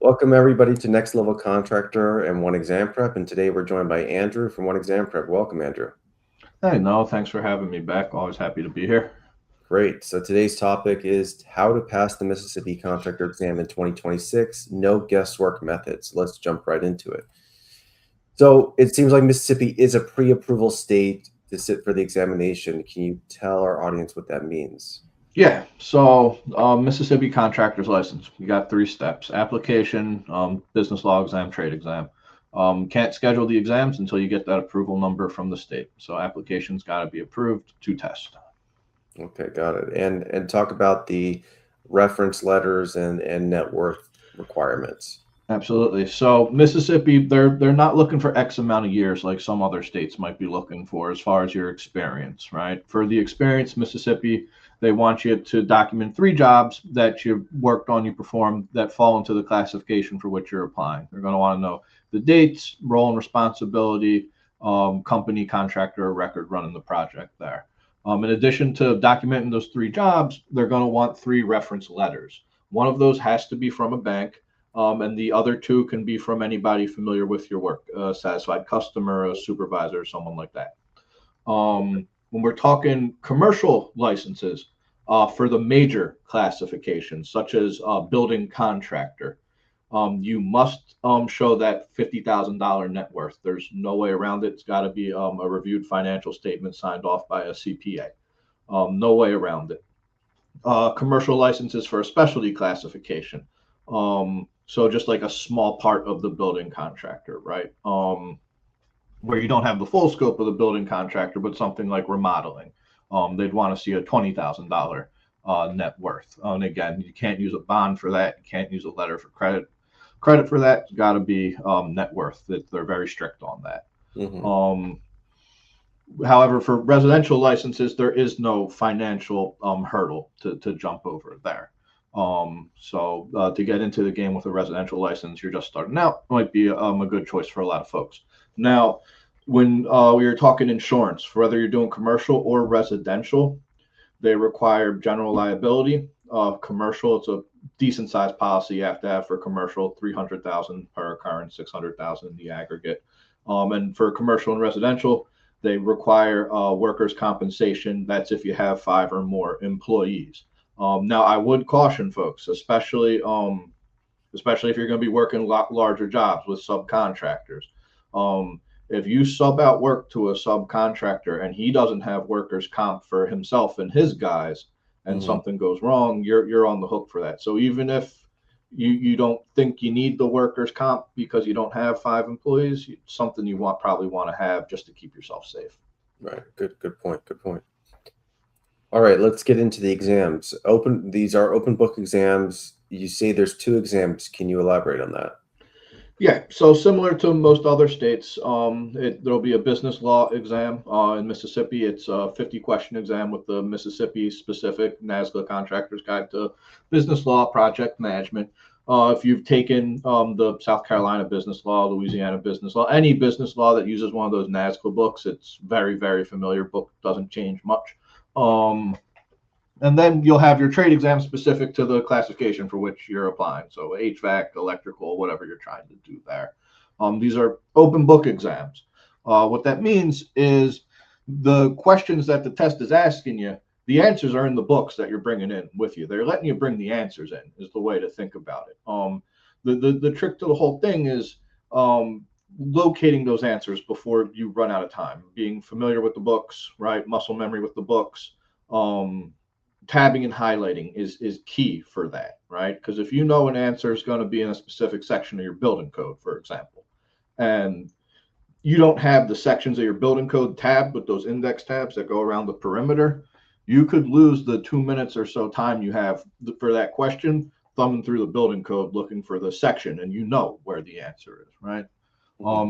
Welcome everybody to Next Level Contractor and One Exam Prep. And today we're joined by Andrew from One Exam Prep. Welcome, Andrew. Hey, no, thanks for having me back. Always happy to be here. Great. So today's topic is how to pass the Mississippi Contractor exam in 2026. No guesswork methods. Let's jump right into it. So it seems like Mississippi is a pre-approval state to sit for the examination. Can you tell our audience what that means? Yeah, so Mississippi Contractor's License. You got three steps: application, business law exam, trade exam. Can't schedule the exams until you get that approval number from the state. So application's got to be approved to test. Okay, got it. And talk about the reference letters and net worth requirements. Absolutely. So Mississippi, they're not looking for X amount of years like some other states might be looking for as far as your experience, right? For the experience, Mississippi, they want you to document 3 jobs that you worked on, you performed that fall into the classification for which you're applying. They're going to want to know the dates, role and responsibility, company, contractor, or record running the project there. In addition to documenting those 3 jobs, they're going to want 3 reference letters. One of those has to be from a bank. And the other 2 can be from anybody familiar with your work, a satisfied customer, a supervisor, someone like that. When we're talking commercial licenses for the major classifications, such as building contractor, you must show that $50,000 net worth. There's no way around it. It's got to be a reviewed financial statement signed off by a CPA. No way around it. Commercial licenses for a specialty classification. So just like a small part of the building contractor, right? Where you don't have the full scope of the building contractor, but something like remodeling. They'd want to see a $20,000 net worth. And again, you can't use a bond for that. You can't use a letter for credit. Credit for that got to be net worth. They're very strict on that. Mm-hmm. However, for residential licenses, there is no financial hurdle to jump over there. So to get into the game with a residential license, you're just starting out, might be a good choice for a lot of folks. Now, when we were talking insurance, whether you're doing commercial or residential, they require general liability. Commercial, it's a decent sized policy you have to have for commercial, $300,000 per occurrence, $600,000 in the aggregate. And for commercial and residential, they require workers' compensation. That's if you have 5 or more employees. Now, I would caution folks, especially if you're going to be working larger jobs with subcontractors. If you sub out work to a subcontractor and he doesn't have workers' comp for himself and his guys, and something goes wrong, you're on the hook for that. So even if you don't think you need the workers' comp because you don't have 5 employees, it's something you probably want to have just to keep yourself safe. Right. Good point. All right, let's get into the exams. These are open book exams. You say there's 2 exams. Can you elaborate on that? Yeah, so similar to most other states, there'll be a business law exam. In Mississippi, it's a 50-question exam with the Mississippi-specific NASGA Contractor's Guide to Business Law, Project Management. If you've taken the South Carolina business law, Louisiana business law, any business law that uses one of those NASGA books, it's very, very familiar book, doesn't change much. And then you'll have your trade exam specific to the classification for which you're applying. So HVAC, electrical, whatever you're trying to do there. These are open book exams. What that means is the questions that the test is asking you, the answers are in the books that you're bringing in with you. They're letting you bring the answers in, is the way to think about it. The trick to the whole thing is locating those answers before you run out of time, being familiar with the books, right? Muscle memory with the books. Tabbing and highlighting is key for that, right? Because if you know an answer is going to be in a specific section of your building code, for example, and you don't have the sections of your building code tabbed with those index tabs that go around the perimeter, you could lose the 2 minutes or so time you have for that question thumbing through the building code looking for the section, and you know where the answer is, right?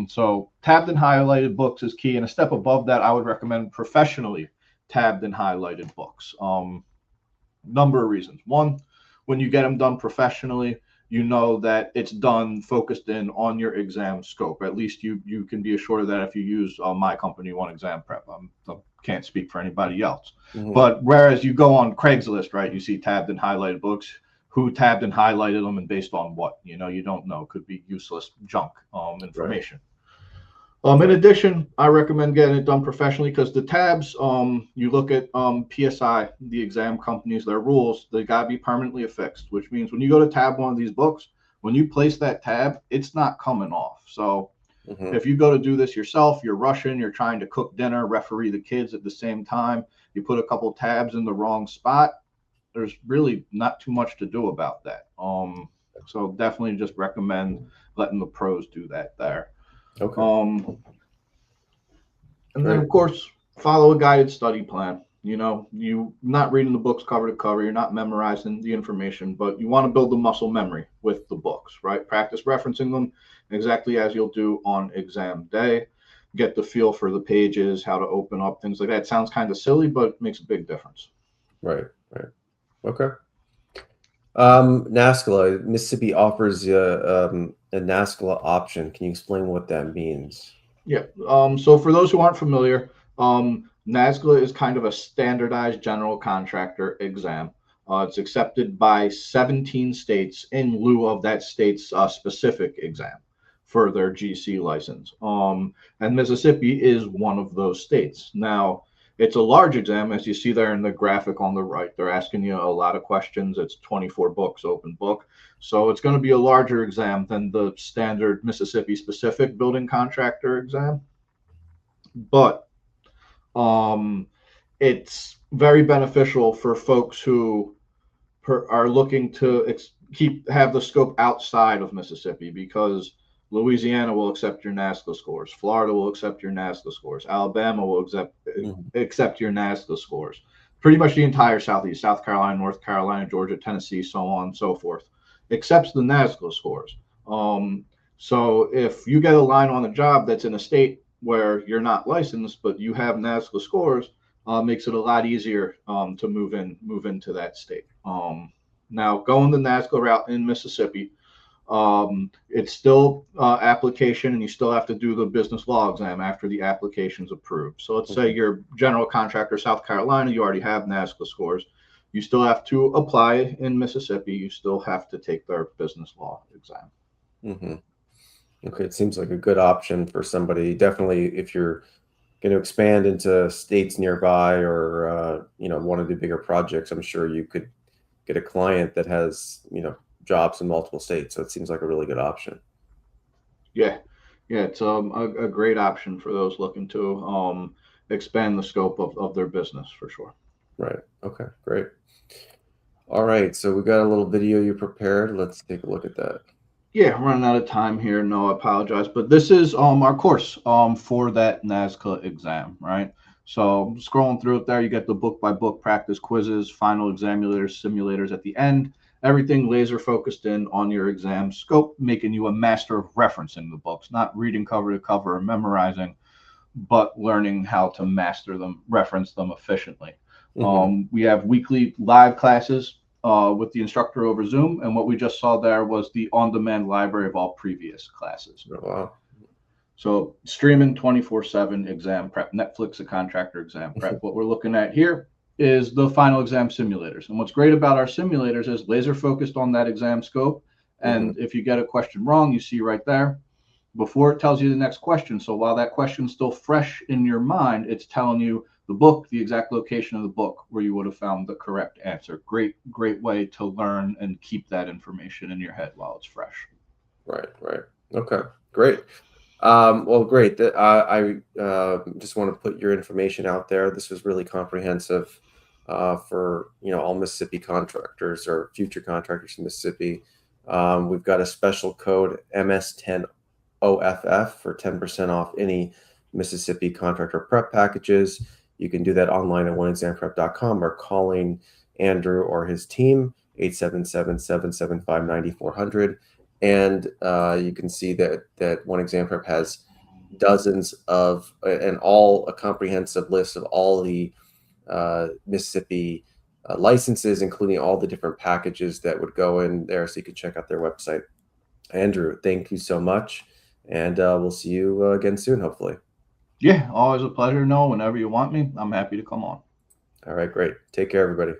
So tabbed and highlighted books is key. And a step above that, I would recommend professionally tabbed and highlighted books. Number of reasons. One, when you get them done professionally, you know that it's done focused in on your exam scope. At least you can be assured that if you use my company, One Exam Prep. I can't speak for anybody else. But whereas you go on Craigslist, right, you see tabbed and highlighted books, who tabbed and highlighted them and based on what. You know, you don't know. Could be useless junk information. In addition, I recommend getting it done professionally because the tabs, you look at PSI, the exam companies, their rules, they got to be permanently affixed, which means when you go to tab one of these books, when you place that tab, it's not coming off. So if you go to do this yourself, you're rushing, you're trying to cook dinner, referee the kids at the same time, you put a couple tabs in the wrong spot, there's really not too much to do about that. So definitely just recommend letting the pros do that there. Okay. And then, of course, follow a guided study plan. You know, you're not reading the books cover to cover, you're not memorizing the information, but you want to build the muscle memory with the books, right? Practice referencing them exactly as you'll do on exam day. Get the feel for the pages, how to open up, things like that. Sounds kind of silly, but it makes a big difference. Right. Okay. NASCLA, Mississippi offers a NASCLA option. Can you explain what that means? Yeah. So for those who aren't familiar, NASCLA is kind of a standardized general contractor exam. It's accepted by 17 states in lieu of that state's specific exam for their GC license. And Mississippi is one of those states. Now, it's a large exam, as you see there in the graphic on the right. They're asking you a lot of questions. It's 24 books, open book. So it's going to be a larger exam than the standard Mississippi-specific building contractor exam. But it's very beneficial for folks who are looking to have the scope outside of Mississippi, because Louisiana will accept your NASCLA scores. Florida will accept your NASCLA scores. Alabama will accept your NASCLA scores. Pretty much the entire Southeast, South Carolina, North Carolina, Georgia, Tennessee, so on and so forth, accepts the NASCLA scores. So if you get a line on a job that's in a state where you're not licensed, but you have NASCLA scores, makes it a lot easier to move into that state. Now, going the NASCLA route in Mississippi, it's still application, and you still have to do the business law exam after the application's approved. So let's say you're general contractor, South Carolina, you already have NASCLA scores. You still have to apply in Mississippi. You still have to take their business law exam. Okay, it seems like a good option for somebody. Definitely, if you're going to expand into states nearby, or want to do bigger projects, I'm sure you could get a client that has jobs in multiple states. So it seems like a really good option. Yeah, it's a great option for those looking to expand the scope of their business, for sure. Right. Okay, great. All right, so we got a little video you prepared. Let's take a look at that. Yeah, running out of time here. No, I apologize, but this is our course for that NASCLA exam, right? So scrolling through it there, you get the book by book practice quizzes, final examinators, simulators at the end. Everything laser focused in on your exam scope, making you a master of referencing the books, not reading cover to cover or memorizing, but learning how to master them, reference them efficiently. We have weekly live classes with the instructor over Zoom, and what we just saw there was the on-demand library of all previous classes. Oh, wow. So streaming 24/7 exam prep, Netflix a contractor exam prep. What we're looking at here is the final exam simulators. And what's great about our simulators is laser focused on that exam scope. And if you get a question wrong, you see right there before it tells you the next question. So while that question's still fresh in your mind, it's telling you the book, the exact location of the book where you would have found the correct answer. Great way to learn and keep that information in your head while it's fresh. Right. Okay, great. Well, great. I just want to put your information out there. This was really comprehensive for all Mississippi contractors or future contractors in Mississippi. We've got a special code MS10OFF for 10% off any Mississippi contractor prep packages. You can do that online at oneexamprep.com or calling Andrew or his team, 877-775-9400. And you can see that One Exam Prep has dozens of, and all a comprehensive list of all the Mississippi licenses, including all the different packages that would go in there. So you can check out their website. Andrew, thank you so much. And we'll see you again soon, hopefully. Yeah, always a pleasure. No, whenever you want me, I'm happy to come on. All right, great. Take care, everybody.